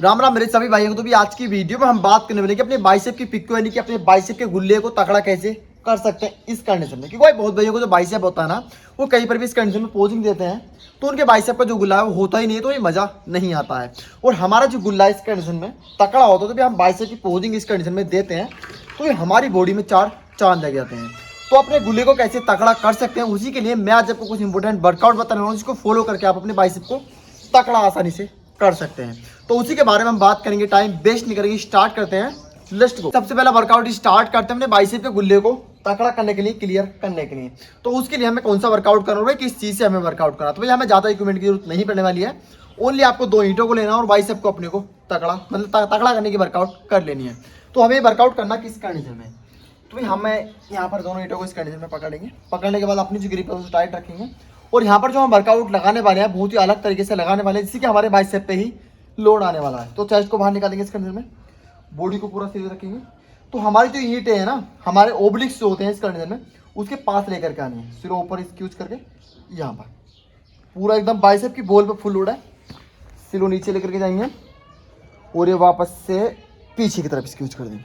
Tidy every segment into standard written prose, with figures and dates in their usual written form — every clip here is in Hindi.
राम राम मेरे सभी भाइयों को। तो भी आज की वीडियो में हम बात करने वाले कि अपने बाइसेप की पिक को यानी कि अपने बाइसेप के गुल्ले को तगड़ा कैसे कर सकते हैं इस कंडीशन में। क्योंकि बहुत भाइयों को जो बाइसेप होता है ना, वो कहीं पर भी इस कंडीशन में पोजिंग देते हैं तो उनके बाइसेप का जो गुल्ला है वो होता ही नहीं है, तो ये मजा नहीं आता है। और हमारा जो गुल्ला है इस कंडीशन में तकड़ा होता है, तो भी हम बाइसेप की पोजिंग इस कंडीशन में देते हैं तो ये हमारी बॉडी में चार चांद लग जाते हैं। तो अपने गुल्ले को कैसे तकड़ा कर सकते हैं, उसी के लिए मैं आज आपको कुछ इंपॉर्टेंट वर्कआउट बताने वाला हूँ जिसको फॉलो करके आप अपने बाइसेप को तकड़ा आसानी से कर सकते हैं। तो उसी के बारे में हम बात करेंगे, टाइम वेस्ट नहीं करेंगे, स्टार्ट करते हैं। Let's go. सबसे पहला वर्कआउट स्टार्ट करते हैं अपने बाइसेप के गुल्ले को तकड़ा करने के लिए, क्लियर करने के लिए। तो उसके लिए हमें कौन सा वर्कआउट करना है, किस चीज से हमें वर्कआउट करना, तो भाई हमें ज्यादा इक्विपमेंट की जरूरत नहीं पड़ने वाली है। ओनली आपको दो ईंटों को लेना और बाइसेप को अपने को तकड़ा मतलब तकड़ा करने की वर्कआउट कर लेनी है। तो हमें वर्कआउट करना किस कंडीशन में, तो भाई हमें यहाँ पर दोनों ईंटों को इस कंडीशन में पकड़ेंगे। पकड़ने के बाद अपनी जो ग्रिप है उसे टाइट रखेंगे और यहाँ पर जो हम वर्कआउट लगाने वाले हैं बहुत ही अलग तरीके से लगाने वाले हैं, जिससे कि हमारे बाइसेप पे ही लोड आने वाला है। तो चेस्ट को बाहर निकालेंगे इस कंडीशन में, बॉडी को पूरा सीधे रखेंगे। तो हमारी जो ईंटें हैं ना, हमारे ओब्लिक्स जो होते हैं इस कंडीशन में उसके पास लेकर के आनी है, सिर ऊपर स्क्यूज करके यहाँ पर पूरा एकदम बाइसेप की बॉल पे फुल लोड है। सिर नीचे लेकर के जाएंगे और ये वापस से पीछे की तरफ स्क्यूज कर देंगे।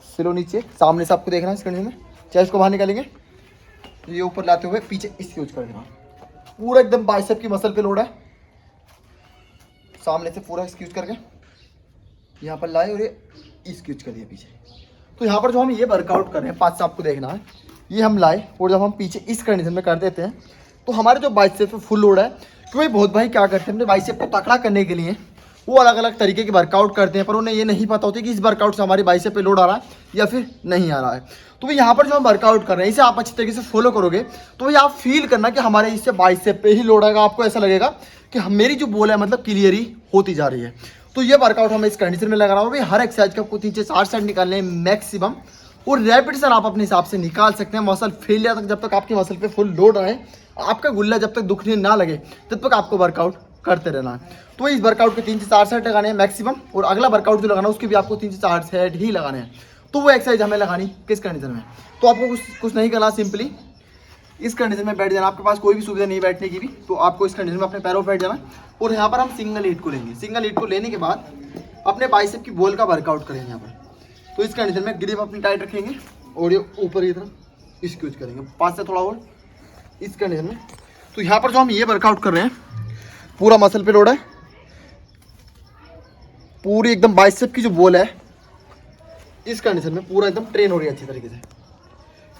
सिर नीचे सामने से आपको देखना है इस कंडीशन में। चेस्ट को बाहर निकालेंगे, ये ऊपर लाते हुए पीछे स्क्यूज कर देना। पूरा एकदम बाइसेप की मसल पे लोड है, सामने से पूरा स्क्यूज करके यहाँ पर लाए और ये स्क्यूज कर दिया पीछे। तो यहाँ पर जो हम ये वर्कआउट कर रहे हैं, पास से आपको देखना है, ये हम लाए और जब हम पीछे इस कंडीशन में कर देते हैं तो हमारे जो बाइसेप पे फुल लोड है। क्योंकि बहुत भाई क्या करते हैं अपने बाइसेप को तकड़ा करने के लिए वो अलग अलग तरीके के वर्कआउट करते हैं, पर उन्हें ये नहीं पता होती कि इस वर्कआउट से हमारी बाइसेप पे लोड आ रहा है या फिर नहीं आ रहा है। तो भाई यहाँ पर जो हम वर्कआउट कर रहे हैं इसे आप अच्छी तरीके से फॉलो करोगे तो भाई आप फील करना कि हमारे इससे बाइसेप पे ही लोड आएगा। आपको ऐसा लगेगा कि मेरी जो बॉल है मतलब क्लियर ही होती जा रही है। तो ये वर्कआउट हमें इस कंडीशन में लगा रहा हूँ भाई। हर एक्सरसाइज का आपको 3 से 4 सेट निकालने हैं मैक्सिमम, और रेपिटेशन आप अपने हिसाब से निकाल सकते हैं मसल फेलियर तक। जब तक आपकी मसल पे फुल लोड आए, आपका गुल्ला जब तक दुखने ना लगे तब तक आपको वर्कआउट करते रहना है। तो इस वर्कआउट के 3 से 4 सेट लगाने हैं मैक्सिमम, और अगला वर्कआउट जो लगाना है उसके भी आपको 3 से 4 सेट ही लगाने हैं। तो वो एक्सरसाइज हमें लगानी किस कंडीशन में, तो आपको कुछ नहीं करना, सिंपली इस कंडीशन में बैठ जाना। आपके पास कोई भी सुविधा नहीं बैठने की भी, तो आपको इस कंडीशन में अपने पैरों पर बैठ जाना और यहाँ पर हम सिंगल हीट को लेंगे। सिंगल हीट को लेने के बाद अपने बाइसेप की बॉल का वर्कआउट करेंगे यहाँ पर। तो इस कंडीशन में ग्रिप अपनी टाइट रखेंगे और ये ऊपर की तरफ स्क्यूज करेंगे, पास से थोड़ा और इस कंडीशन में। तो यहाँ पर जो हम ये वर्कआउट कर रहे हैं पूरा मसल पे लोड है, पूरी एकदम बाइसेप की जो बॉल है इस कंडीशन में पूरा एकदम ट्रेन हो रही है अच्छी तरीके से।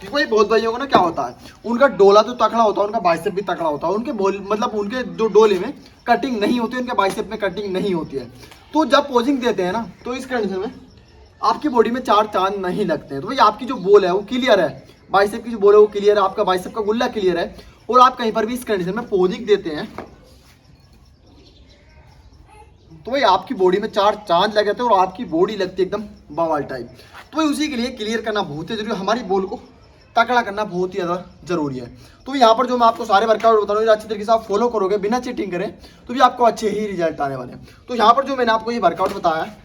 क्योंकि भाई बहुत भाइयों को ना क्या होता है, उनका डोला तो तकड़ा होता है, उनका बाइसेप भी तकड़ा होता है, उनके बॉल मतलब उनके जो डोले में कटिंग नहीं होती है, उनके बाइसेप में कटिंग नहीं होती है। तो जब पोजिंग देते हैं ना, तो इस कंडीशन में आपकी बॉडी में चार चांद नहीं लगते हैं। तो भाई आपकी जो बॉल है वो क्लियर है, बाइसेप की जो बॉल है वो क्लियर है, आपका बाइसेप का गुल्ला क्लियर है, और आप कहीं पर भी इस कंडीशन में पोजिंग देते हैं तो भाई आपकी बॉडी में चार चांद लग जाते हैं और आपकी बॉडी लगती है एकदम बवाल टाइप। तो भाई उसी के लिए क्लियर करना बहुत ही जरूरी है, हमारी बॉल को तकड़ा करना बहुत ही ज़्यादा जरूरी है। तो यहाँ पर जो मैं आपको सारे वर्कआउट बता रहा हूँ अच्छी तरीके से आप फॉलो करोगे बिना चीटिंग करें तो भी आपको अच्छे ही रिजल्ट आने वाले हैं। तो यहाँ पर जो मैंने आपको ये वर्कआउट बताया है,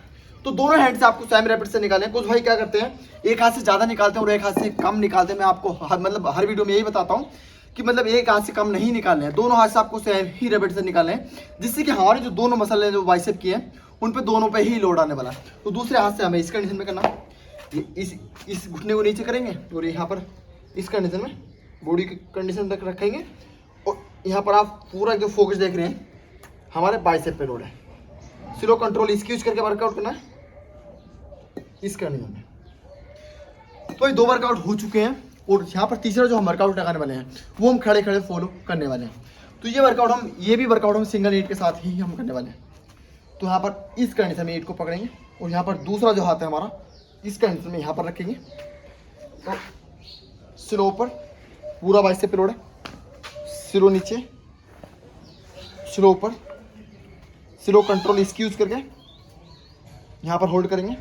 तो दोनों हैंड से आपको सेम रैपिड से निकालें। कुछ भाई क्या करते हैं एक हाथ से ज़्यादा निकालते हैं और एक हाथ से कम निकालते हैं। मैं आपको मतलब हर वीडियो में यही बताता हूँ कि मतलब एक हाथ से कम नहीं निकालने हैं, दोनों हाथ से आपको सेम ही रैपिड से निकालने हैं, जिससे कि हमारे जो दोनों मसल हैं जो बाइसेप की हैं उन पे दोनों पे ही लोड आने वाला है। तो दूसरे हाथ से हमें इस कंडीशन में करना, ये इस घुटने को नीचे करेंगे और यहाँ पर इस कंडीशन में बॉडी की कंडीशन तक रखेंगे, और यहाँ पर आप पूरा जो फोकस देख रहे हैं हमारे बाइसेप पे लोड है। स्लो कंट्रोल स्क्यूज करके वर्कआउट करना है इस कंडीशन में। तो ये 2 वर्कआउट हो चुके हैं, और यहाँ पर तीसरा जो हम वर्कआउट लगाने वाले हैं वो हम खड़े खड़े फॉलो करने वाले हैं। तो ये भी वर्कआउट हम सिंगल ईट के साथ ही हम करने वाले हैं। तो यहाँ पर इस कंडीशन में ईट को पकड़ेंगे और यहाँ पर दूसरा जो हाथ है हमारा इस कंडीशन में यहाँ पर रखेंगे, तो सिर ऊपर पूरा बाइसेप पे लोड है, सिर नीचे, सिर ऊपर, सिर कंट्रोल स्क्यूज करके यहाँ पर होल्ड करेंगे,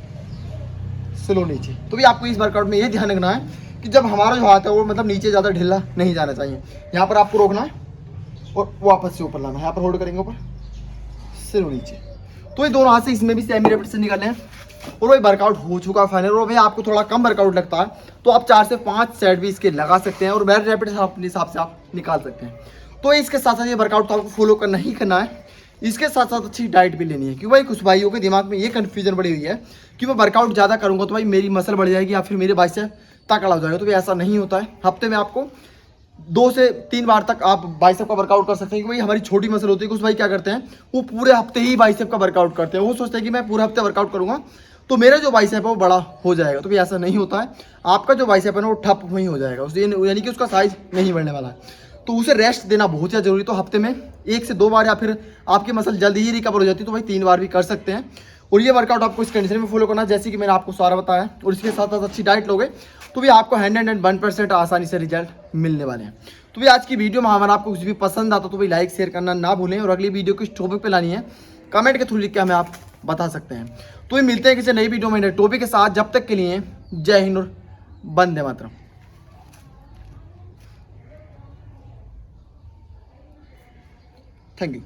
सिर नीचे। तो भी आपको इस वर्कआउट में ये ध्यान रखना है कि जब हमारा जो हाथ है वो मतलब नीचे ज़्यादा ढीला नहीं जाना चाहिए। यहाँ पर आपको रोकना है और वापस से ऊपर लाना है, यहाँ पर होल्ड करेंगे ऊपर, सिर नीचे। तो ये दोनों हाथ से इसमें भी सेमी रैपिड से निकालने हैं, और वही वर्कआउट हो चुका है फाइनल। और भाई आपको थोड़ा कम वर्कआउट लगता है तो आप 4 से 5 सेट भी इसके लगा सकते हैं, और वेरी रैपिड अपने हिसाब से आप निकाल सकते हैं। तो इसके साथ साथ ये वर्कआउट तो आपको फॉलो करना ही करना है, इसके साथ साथ अच्छी डाइट भी लेनी है, क्योंकि भाई कुछ भाइयों के दिमाग में ये कन्फ्यूजन बड़ी हुई है कि मैं वर्कआउट ज़्यादा करूँगा तो भाई मेरी मसल बढ़ जाएगी या फिर मेरे बाइसेप तगड़ा हो जाएगा। तो भाई ऐसा नहीं होता है। हफ्ते में आपको 2 से 3 बार तक आप बाइसेप का वर्कआउट कर सकते हैं, क्योंकि भाई हमारी छोटी मसल होती है। कुछ भाई क्या करते हैं, वो पूरे हफ्ते ही बाइसेप का वर्कआउट करते हैं। वो सोचते हैं कि मैं पूरे हफ्ते वर्कआउट करूँगा तो मेरा जो बाइसेप है वो बड़ा हो जाएगा। तो भाई ऐसा नहीं होता है। आपका जो बाइसेप है ना वो ठप वहीं हो जाएगा, उससे यानी कि उसका साइज नहीं बढ़ने वाला है। तो उसे रेस्ट देना बहुत ज़्यादा जरूरी। तो हफ्ते में 1 से 2 बार, या फिर आपकी मसल जल्दी ही रिकवर हो जाती है तो भाई 3 बार भी कर सकते हैं। और ये वर्कआउट आपको इस कंडीशन में फॉलो करना है जैसे कि मैंने आपको सारा बताया, और इसके साथ साथ अच्छी डाइट लोगे तो भी आपको 101% आसानी से रिजल्ट मिलने वाले हैं। तो भी आज की वीडियो में हमारा आपको कुछ भी पसंद आता तो भाई लाइक शेयर करना ना भूलें, और अगली वीडियो किस टॉपिक पे लानी है कमेंट के थ्रू लिख के हमें आप बता सकते हैं। तो ये मिलते हैं किसी नई वीडियो में नए टॉपिक के साथ। जब तक के लिए जय हिंद और वंदे मातरम। Thank you.